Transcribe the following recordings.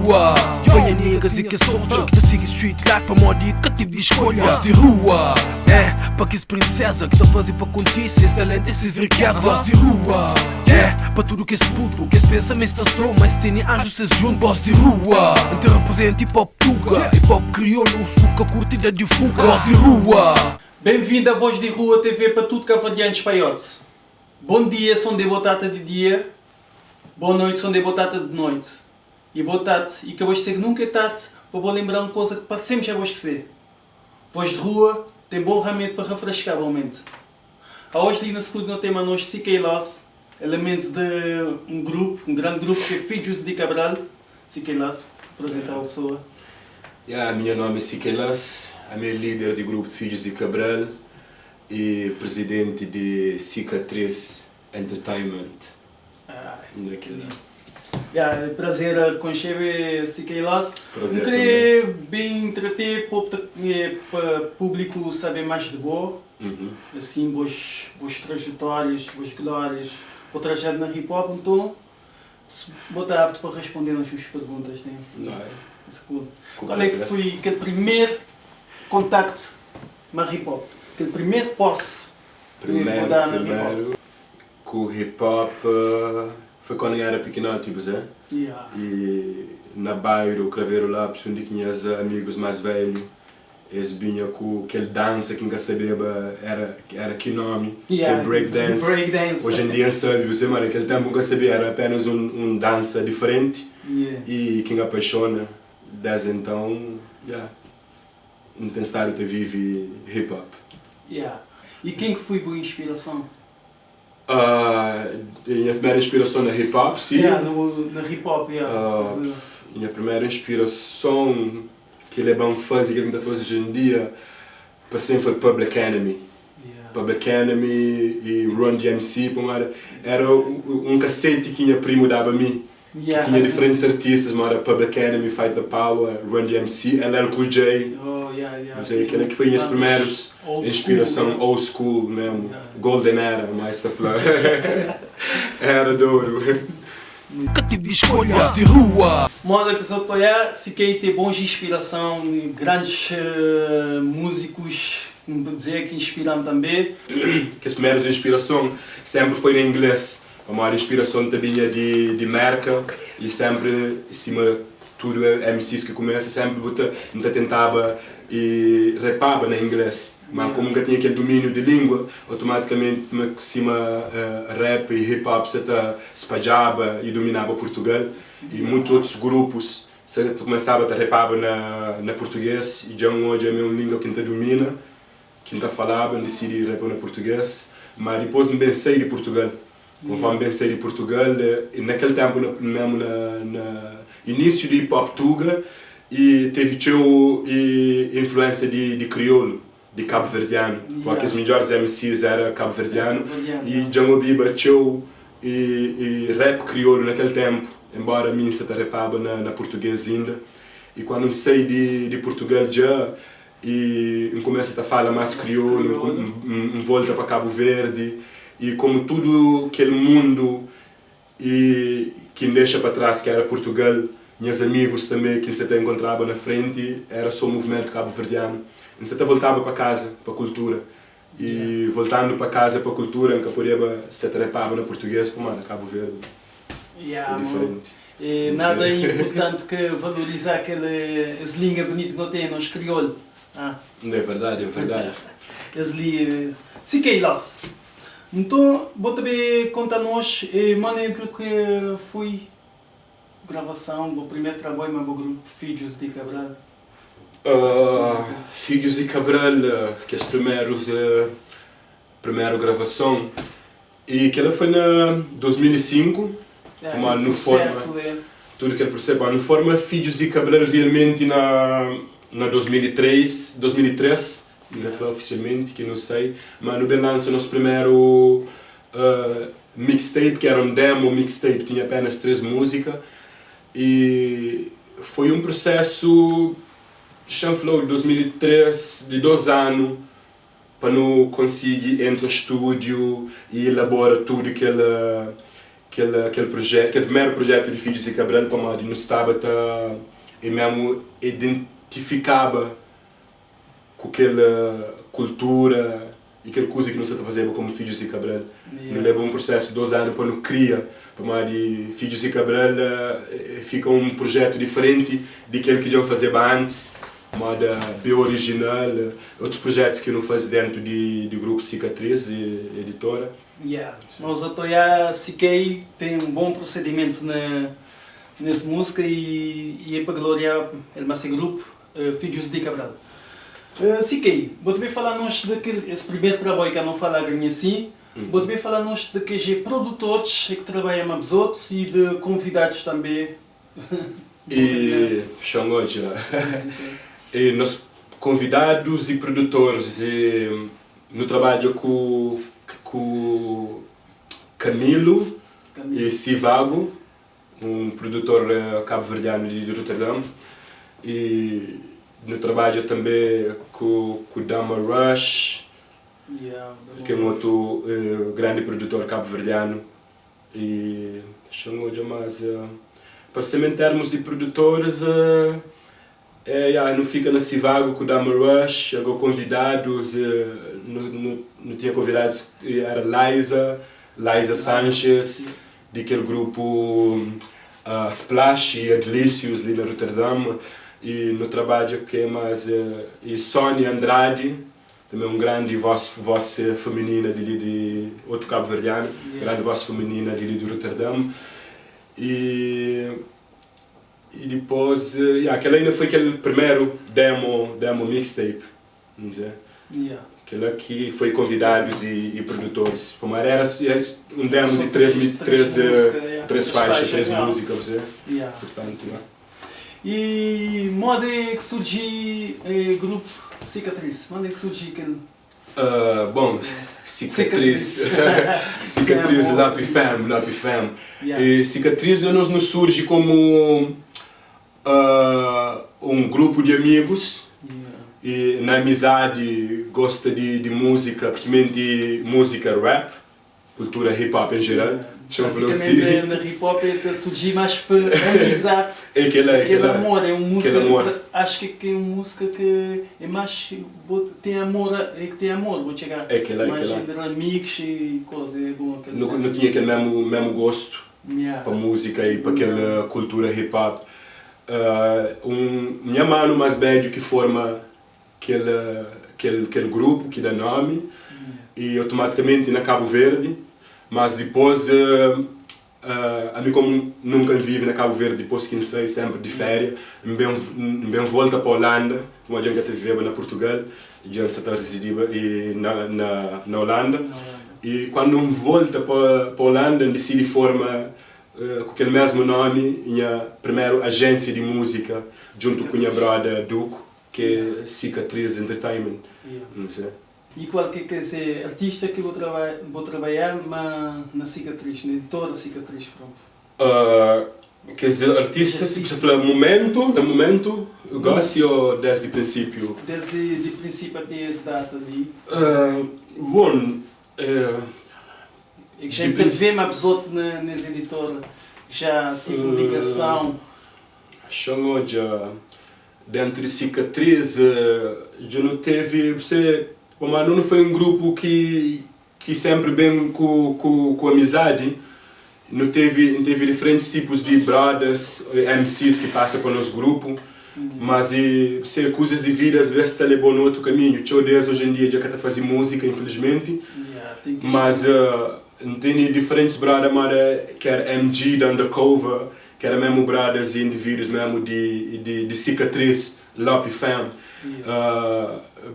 rua. Venha negas e que soldier que te siga street life para modo que tive escolha. Voz de rua, para que esse princesa que te fazer para acontecer esse talento, esses riquezas. Voz de rua, para tudo que esse puto, que esse pensamento está só, mas tem anjos vocês juntos. Voz de rua, então representa hip hop tuga, hip hop crioulo, suca curtida de fuga. Voz de rua. Bem-vindo à Voz de Rua TV para tudo cavaliante espaiote. Bom dia, são de boa tarde de dia. Boa noite, são de boa tarde de noite. E boa tarde, e que eu vou dizer que nunca é tarde para vou lembrar uma coisa que para sempre já vou esquecer. Voz de Rua tem bom remédio para refrescar o momento. Hoje ali no estúdio não temos nós CK Loss, elemento de um grande grupo que é Filhos de Cabral. CK Loss, apresentar a pessoa. Meu nome é CK Loss, eu sou líder do grupo Filhos de Cabral e presidente de Cicatriz Entertainment. Prazer conhecer CK Loss. Prazer queria bem entreter para o público saber mais de boa. Assim, boas trajetórias, boas glórias, o trajeto na hip hop. Então, vou estar apto para responder nas suas perguntas. Né? Qual é que foi aquele primeiro contacto com hip hop? Aquele primeiro posse primeiro na hip hop? Com o hip hop foi quando eu era pequeno, tipo, e na bairro, Craveiro Lápis, onde tinha amigos mais velhos, eles vinham com aquele dança que nunca sabia, era que nome, aquele breakdance. Hoje em dia sabe, você, mano, aquele tempo nunca sabia, era apenas um dança diferente e quem apaixona, desde então, intensidade de vive hip hop. E quem que foi a boa inspiração? Minha primeira inspiração na hip hop, sim. Na hip hop, Minha primeira inspiração que ele é bom fazer, que ele está fazendo hoje em dia, para sempre foi Public Enemy. Public Enemy e Run DMC, era um cassete que minha primo dava a mim. Que tinha diferentes artistas, mas era Public Enemy, Fight the Power, Run DMC, LL Cool J. Aquele que foi as primeiras inspiração old school mesmo, Golden Era, mais esta flor. Era de ouro. Que tive escolha. Voz de rua. Moda que só estou a se quer ter bons inspiração, grandes músicos, vou dizer que inspiram também. Que as primeiras inspirações sempre foi em inglês. A maior inspiração também é de marca e sempre, em cima de tudo, MCs que começam sempre tentava e rapava em inglês. Mas como nunca tinha aquele domínio de língua, automaticamente em cima rap e hip hop se espalhava e dominava Portugal. E muitos outros grupos começavam a rapar na português e já hoje é a minha língua que domina, que falava, decidi rapar na português. Mas depois me saí de Portugal. Conforme bem saí de Portugal, naquele tempo, mesmo no início de hip hop tuga, e teve influência de crioulo, de cabo-verdiano, porque os melhores MCs eram cabo-verdiano, e Django Biba e rap crioulo naquele tempo, embora a minha se rapava na português ainda. E quando saí de Portugal já, e começo a falar mais crioulo, volta para Cabo Verde, e como tudo aquele mundo que me deixa para trás, que era Portugal, meus amigos também que se encontrava na frente, era só o movimento cabo-verdiano. E se voltava para casa, para a cultura. E voltando para casa, para a cultura, nunca podia se trepava na português, como era Cabo Verde. É diferente. E nada importante que valorizar as línguas bonitas que não tem, nós crioulo. É verdade, é verdade. Sim, que é Loss. Então, vou também contar-nos maneira que foi gravação do primeiro trabalho do grupo Filhos de Cabral. Filhos de Cabral, que é a primeira gravação, e que ela foi em 2005, no forma, tudo que ele percebe, no forma Filhos de Cabral realmente na 2003, não falar oficialmente, que não sei, mas no lança nosso primeiro mixtape, que era um demo mixtape, tinha apenas 3 músicas, e foi um processo, chanflou de 2003, de 2 anos, para não conseguir entrar no estúdio e elaborar tudo que aquele primeiro projeto de Filhos de Cabral, para onde nós estava e mesmo identificava com aquela cultura e aquela coisa que nós estamos fazendo como Filhos de Cabral. Nos leva um processo de 2 anos para nos criar, para onde Filhos de Cabral fica um projeto diferente daquele que já fazia antes, moda bem original, outros projetos que não faz dentro do grupo Cicatriz e editora. Nós já Siquei tem um bom procedimento nessa música e é para gloriar esse grupo Filhos de Cabral. Siquei, vou também falar-nos desse primeiro trabalho que eu não falava assim, vou também falar-nos de que já produtores que trabalham mais outros e de convidados também. E chamou já. E nós convidados e produtores no trabalho com Camilo e Sivago, um produtor cabo-verdiano de Rotterdam, e no trabalho também com Dama Rush, que é um outro grande produtor cabo-verdiano, e chamou já mais para em termos de produtores não fica na Sivago com o Dama Rush, agora convidados, não tinha convidados, era Liza Sanchez, daquele grupo Splash e Adlicious ali na Rotterdam, e no trabalho que é mais e Sônia Andrade, também um grande voz feminina de outro cabo-verdiano, grande voz feminina de Rotterdam. E depois, aquele ainda foi aquele primeiro demo mixtape, não sei? Aquele que foi convidados e produtores. Era um demo de três faixas, 3 músicas, portanto. E moda que surgiu grupo Cicatriz? Moda que surgiu aquele? Bom, Cicatriz, Cicatriz, Lapi Fam. E Cicatriz nos surge como um grupo de amigos e na amizade gosta de música, principalmente de música rap, cultura hip hop em geral. Praticamente na hip hop surgiu mais por amizade, aquele amor, é uma música, acho que é uma música que é mais, tem amor, vou chegar, mais entre amigos e coisas, é bom. Não tinha aquele mesmo gosto para música e para aquela cultura hip hop. Minha mano mais velho que forma aquele grupo que dá nome e automaticamente na Cabo Verde, mas depois a mim como nunca vive na Cabo Verde, depois que sei sempre de férias, bem volta para a Holanda, como a gente até viveu na Portugal, a gente está residindo na Holanda, e quando volta para a Holanda decide formar com aquele mesmo nome, minha primeira agência de música, junto com minha brother Duco, que é Cicatriz Entertainment. Não sei. E qual que é esse artista que vou trabalhar na Cicatriz, na editora Cicatriz? Quer dizer, artista, se você falar momento, eu gosto ou desde o princípio? Desde o princípio até essa data ali? Bom, a gente vê uma pessoa nessa editora que já tive ligação. Chamou já dentro de Cicatriz, já não teve, mas não foi um grupo que sempre bem com amizade. Não teve diferentes tipos de brothers, MCs que passam para o nosso grupo, mas coisas de vida às vezes está levando outro caminho. Hoje em dia já está fazendo música, infelizmente, mas tem diferentes brothers, que era MG da Undercover, que era mesmo brothers e indivíduos mesmo de Cicatriz, Lapi Fam.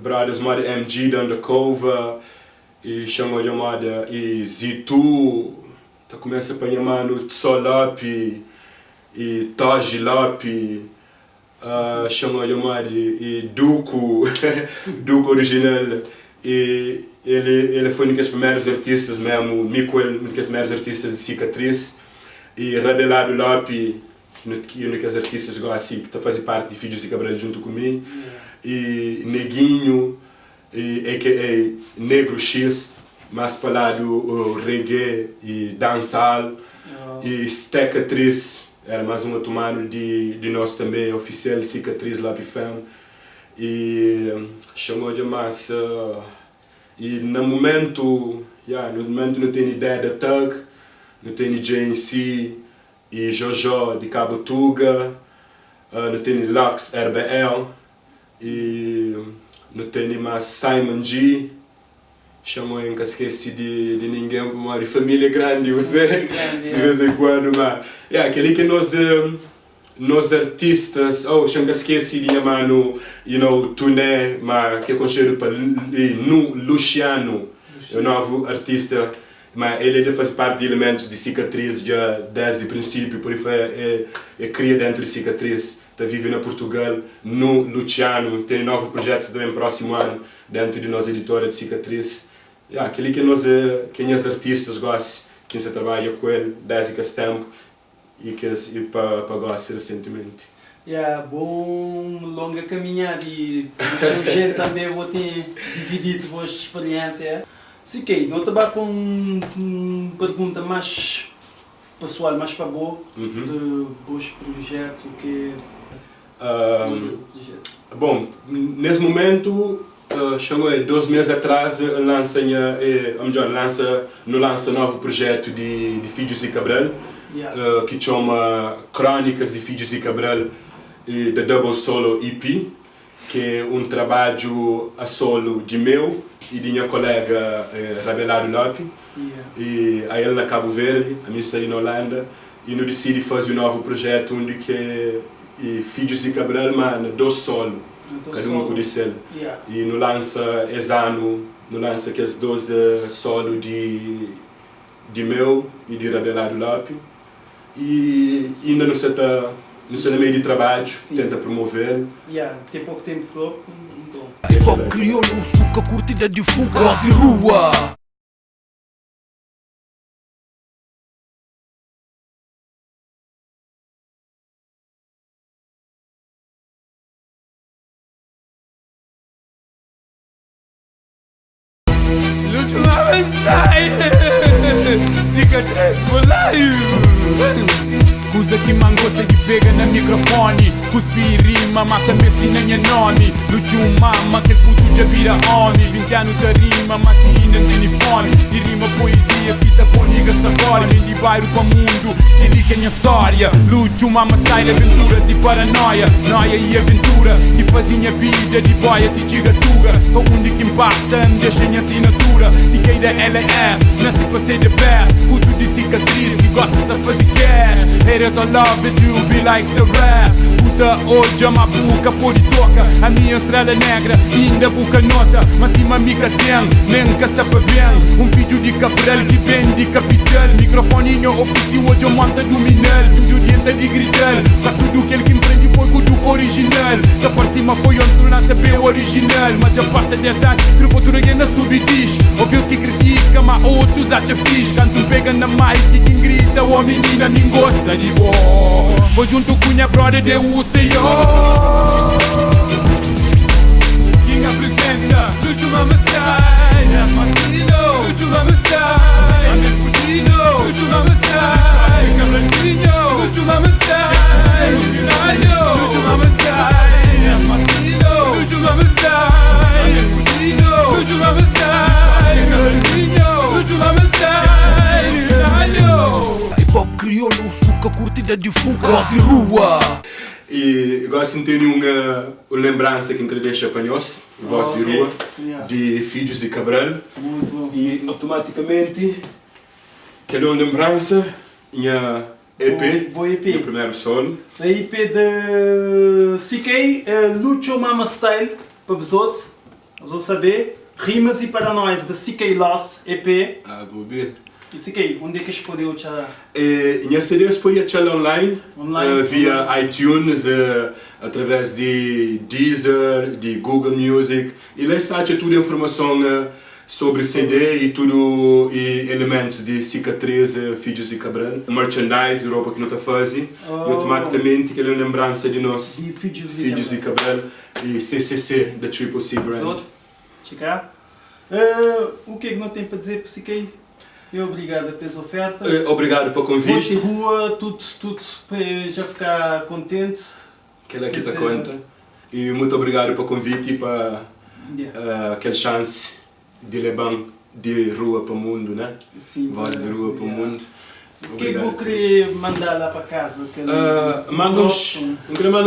Brothers chamada MG da Undercover e chamou chamada e Zitu, tá começa a chamar no Tsolapi e Taj Lapi, chamou chamada e Duco, Duco original, e ele foi um dos primeiros artistas mesmo, Miguel, um dos primeiros artistas de Cicatriz, e Radelado Lapi, um dos artistas que está fazendo parte de Filhos de Cabral junto comigo. E Neguinho, a.k.a. Negro X, mais falado reggae e dançal, E Cicatriz era mais um outro mano de nós também, oficial Cicatriz lá para e chamou de massa. E no momento não tenho ideia da Tug, não tenho JNC e Jojo de Cabo Tuga, não tenho Lux RBL e não tenho mais Simon G. Chamou em que esqueci de ninguém, uma família grande, eu sei, de vez em quando, mas aquele que nós artistas, chamo que esqueci de mano, turnê, mas que eu considero para Luciano, é o novo artista, mas ele faz parte de elementos de Cicatriz já desde o princípio, por isso cria dentro de Cicatriz, está vivendo em Portugal, no Luciano, tem um novo projeto também próximo ano, dentro de nossa editora de Cicatriz. Aquele que os artistas gostam, quem se trabalha com ele desde que tempo e que para gostar recentemente. Bom, longa caminhada e muita gente também vou ter dividido a vossa experiência. Se quer, não trabalho com uma pergunta mais pessoal, mais para boa, de vos projetos, que bom, nesse momento, chegou 2 meses atrás, lança um novo projeto de Filhos de Cabral, que chama Crônicas de Filhos de Cabral e da Double Solo EP, que é um trabalho a solo de meu e de minha colega Rabelado Lopes, e a ele na Cabo Verde, a minha está na Holanda, e nós decidimos fazer um novo projeto onde que Filhos de Cabral, mas 2 solo. Cada um com ele. E no lança esse ano, lança aqueles 12 solos de meu e de Rabelado Lopes. E ainda não sei no meio de trabalho, tenta promover. Tem pouco tempo próprio, então. Hip-hop crioulo, suca curtida de fogo, voz de rua. L'ultima style, Cicatriz for life. Scusa chi manco se ti pega nel microfoni, cuspi rima ma te messi negli noni. L'ultima mamma che il puto già vira oni, 20 anni da rima ma ti non tieni foni. Di rima poesia scritta con niga sta cuore, quindi vai rupa mundo, che lì che è mia storia. L'ultima mamma style avventura si paranoia, noia e avventura. Ti fazia minha vida di boia ti gigatuga, con undi che impassa mi deixa minha assinatura. Si che da LS, nasce pra ser the best, puto di cicatriz que gosta de fazer cash. Hater to love it, you be like the rest. Puta hoje a boca por e toca, a minha estrela negra ainda boca nota. Mas se mica tem, nem que está para bem. Vídeo de Cabral que vem de capital. Microfoninho oficial hoje eu monta do minel. Tudo diante de gritar, mas tudo que ele que empreende foi com o original. Da por cima foi onde lança bem o original. Mas já passa 10 anos, que o futuro ainda subdiz. Ouviu os que criticam, mas outros acham fixe. Quando pega na mic, quem grita, o menina nem gosta de boa. Vou junto com minha brother de UCO. Quem apresenta, l'ultima style. É masculino, l'ultima style. Ande fudido, l'ultima style. Cabralzinho, l'ultima style. Revolucionário, l'ultima style. É masculino, l'ultima style. Ande fudido, l'ultima style. Cabralzinho, l'ultima style. Revolucionário. Hip-hop crioulo, suca curtida de fogo, voz de rua. E gosto de ter uma lembrança que me deixa para nós, voz de rua, de Filhos de Cabral. Muito bom. E automaticamente, aquela lembrança, minha EP, boa EP. meu primeiro solo. A EP de CK, Lucho Mama Style, para vosotros, vamos saber. Rimas e Paranoias de CK Loss, EP. Vou ver. E CK, onde é que se pode achar? Minha CD se pode achar online, via iTunes, através de Deezer, de Google Music. E lá está toda a informação sobre CD e tudo e elementos de Cicatriz, Filhos de Cabral, merchandise, roupa que não está fazendo. E automaticamente aquela lembrança de nós, De Filhos de Cabral e CCC da Triple C Brand. Checar. O que é que não tem para dizer para CK? E obrigado pela oferta. Obrigado pelo Voz de convite. rua, tudo para já ficar contente. Que é que Esse- te conta. E muito obrigado pelo convite e para Yeah. aquela chance de levar de rua para o mundo, né? Sim, Voz de rua para o yeah. mundo. O que é que eu queria mandar lá para casa? Queria mandar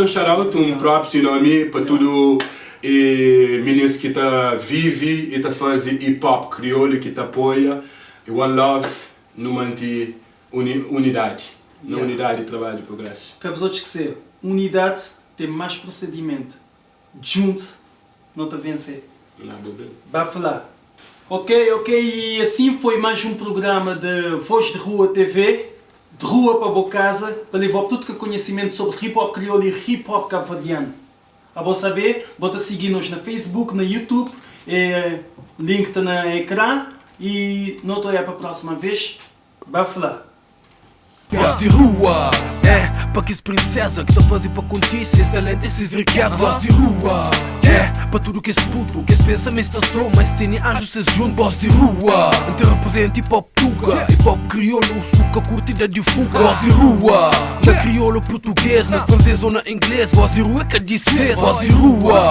um shout-out, um props enorme para tudo meninos que tá vive e tá fazendo hip-hop crioulo, que tá apoia. E One Love, não manter unidade. Na unidade de trabalho e progresso. Para os outros que ser, unidade tem mais procedimento. Junto, não te vencer. Não, bem. Vai falar. Ok, e assim foi mais um programa de Voz de Rua TV, de rua para a boa casa, para levar tudo que é conhecimento sobre hip hop crioulo e hip hop cabo-verdiano. A você saber, bota seguir-nos na Facebook, na YouTube, link está no ecrã e não estou aí para a próxima vez. Vai falar. Voz de rua, para que princesa que tá fazendo para acontecer, esse talento, esses riquezas. Voz de rua, para tudo que esse puto, que esse pensamento está só, mas tem anjos, vocês juntos. Voz de rua, então representa hip hop tuga, hip hop crioulo, suca curtida de fuga. Voz de rua, na crioulo português, na francês ou na inglês. Voz de rua é que diz voz de rua.